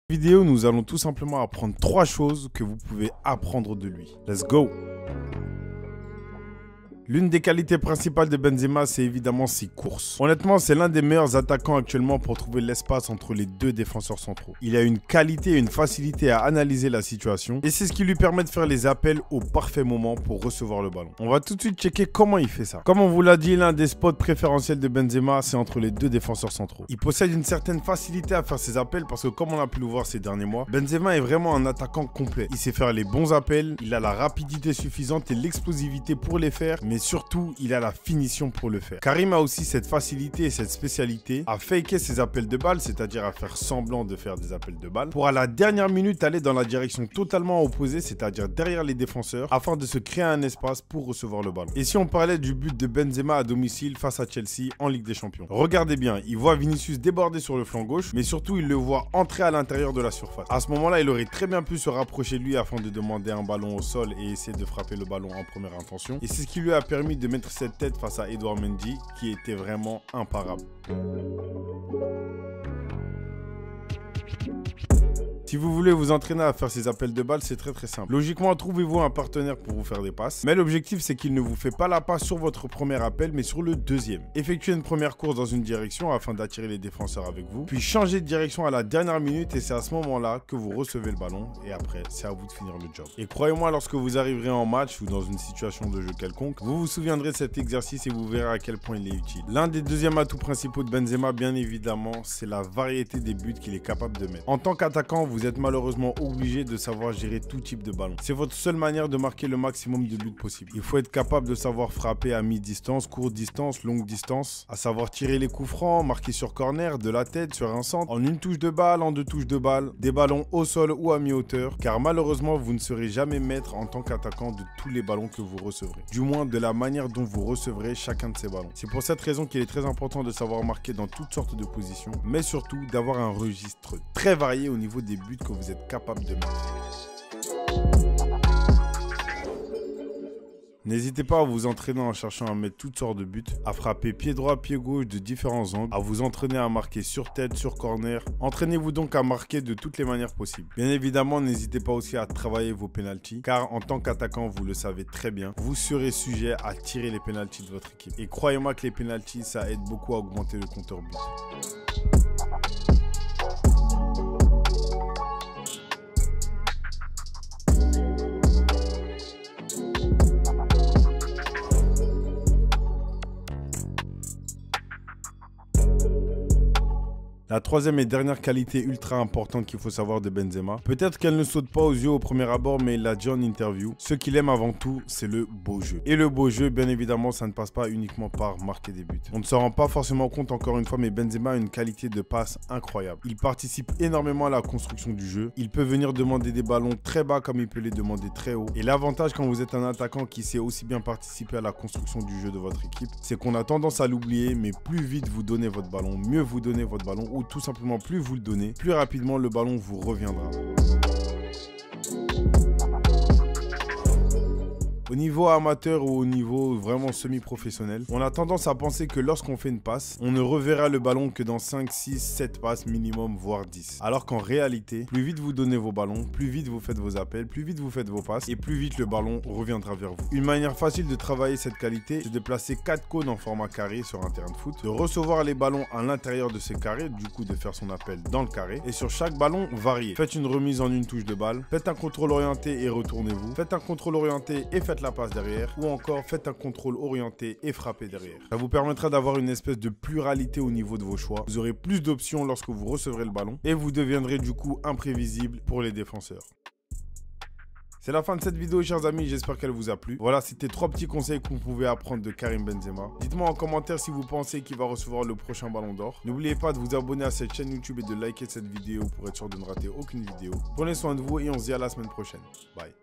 Vidéo, nous allons tout simplement apprendre 3 choses que vous pouvez apprendre de lui. Let's go! L'une des qualités principales de Benzema, c'est évidemment ses courses. Honnêtement, c'est l'un des meilleurs attaquants actuellement pour trouver l'espace entre les deux défenseurs centraux. Il a une qualité et une facilité à analyser la situation et c'est ce qui lui permet de faire les appels au parfait moment pour recevoir le ballon. On va tout de suite checker comment il fait ça. Comme on vous l'a dit, l'un des spots préférentiels de Benzema, c'est entre les deux défenseurs centraux. Il possède une certaine facilité à faire ses appels parce que comme on a pu le voir ces derniers mois, Benzema est vraiment un attaquant complet. Il sait faire les bons appels, il a la rapidité suffisante et l'explosivité pour les faire, mais surtout, il a la finition pour le faire. Karim a aussi cette facilité et cette spécialité à faker ses appels de balle, c'est-à-dire à faire semblant de faire des appels de balle, pour à la dernière minute aller dans la direction totalement opposée, c'est-à-dire derrière les défenseurs, afin de se créer un espace pour recevoir le ballon. Et si on parlait du but de Benzema à domicile face à Chelsea en Ligue des Champions. Regardez bien, il voit Vinicius déborder sur le flanc gauche, mais surtout il le voit entrer à l'intérieur de la surface. À ce moment-là, il aurait très bien pu se rapprocher de lui afin de demander un ballon au sol et essayer de frapper le ballon en première intention. Et c'est ce qui lui a permis de mettre cette tête face à Edouard Mendy qui était vraiment imparable. Si vous voulez vous entraîner à faire ces appels de balle, c'est très simple. Logiquement, trouvez-vous un partenaire pour vous faire des passes. Mais l'objectif, c'est qu'il ne vous fait pas la passe sur votre premier appel, mais sur le deuxième. Effectuez une première course dans une direction afin d'attirer les défenseurs avec vous. Puis changez de direction à la dernière minute et c'est à ce moment-là que vous recevez le ballon. Et après, c'est à vous de finir le job. Et croyez-moi, lorsque vous arriverez en match ou dans une situation de jeu quelconque, vous vous souviendrez de cet exercice et vous verrez à quel point il est utile. L'un des deuxièmes atouts principaux de Benzema, bien évidemment, c'est la variété des buts qu'il est capable de mettre. En tant qu'attaquant, vous êtes malheureusement obligé de savoir gérer tout type de ballon. C'est votre seule manière de marquer le maximum de buts possible. Il faut être capable de savoir frapper à mi-distance, courte distance, longue distance, à savoir tirer les coups francs, marquer sur corner, de la tête, sur un centre, en une touche de balle, en 2 touches de balle, des ballons au sol ou à mi-hauteur, car malheureusement, vous ne serez jamais maître en tant qu'attaquant de tous les ballons que vous recevrez. Du moins, de la manière dont vous recevrez chacun de ces ballons. C'est pour cette raison qu'il est très important de savoir marquer dans toutes sortes de positions, mais surtout d'avoir un registre très varié au niveau des buts que vous êtes capable de mettre. N'hésitez pas à vous entraîner en cherchant à mettre toutes sortes de buts, à frapper pied droit, pied gauche de différents angles, à vous entraîner à marquer sur tête, sur corner. Entraînez-vous donc à marquer de toutes les manières possibles. Bien évidemment, n'hésitez pas aussi à travailler vos pénaltys, car en tant qu'attaquant, vous le savez très bien, vous serez sujet à tirer les pénaltys de votre équipe. Et croyez-moi que les pénaltys, ça aide beaucoup à augmenter le compteur but. La troisième et dernière qualité ultra importante qu'il faut savoir de Benzema, peut-être qu'elle ne saute pas aux yeux au premier abord, mais il l'a dit en interview, ce qu'il aime avant tout, c'est le beau jeu. Et le beau jeu, bien évidemment, ça ne passe pas uniquement par marquer des buts. On ne s'en rend pas forcément compte encore une fois, mais Benzema a une qualité de passe incroyable. Il participe énormément à la construction du jeu. Il peut venir demander des ballons très bas comme il peut les demander très haut. Et l'avantage quand vous êtes un attaquant qui sait aussi bien participer à la construction du jeu de votre équipe, c'est qu'on a tendance à l'oublier, mais plus vite vous donnez votre ballon, mieux vous donnez votre ballon, ou tout simplement plus vous le donnez, plus rapidement le ballon vous reviendra. Au niveau amateur ou au niveau vraiment semi-professionnel, on a tendance à penser que lorsqu'on fait une passe, on ne reverra le ballon que dans 5, 6, 7 passes minimum, voire 10. Alors qu'en réalité, plus vite vous donnez vos ballons, plus vite vous faites vos appels, plus vite vous faites vos passes et plus vite le ballon reviendra vers vous. Une manière facile de travailler cette qualité, c'est de placer 4 cônes en format carré sur un terrain de foot, de recevoir les ballons à l'intérieur de ces carrés, du coup de faire son appel dans le carré, et sur chaque ballon, variez. Faites une remise en une touche de balle, faites un contrôle orienté et retournez-vous, faites un contrôle orienté et faites la passe derrière, ou encore faites un contrôle orienté et frappez derrière. Ça vous permettra d'avoir une espèce de pluralité au niveau de vos choix. Vous aurez plus d'options lorsque vous recevrez le ballon et vous deviendrez du coup imprévisible pour les défenseurs. C'est la fin de cette vidéo, chers amis, j'espère qu'elle vous a plu. Voilà, c'était 3 petits conseils que vous pouvez apprendre de Karim Benzema. Dites-moi en commentaire si vous pensez qu'il va recevoir le prochain ballon d'or. N'oubliez pas de vous abonner à cette chaîne YouTube et de liker cette vidéo pour être sûr de ne rater aucune vidéo. Prenez soin de vous et on se dit à la semaine prochaine. Bye.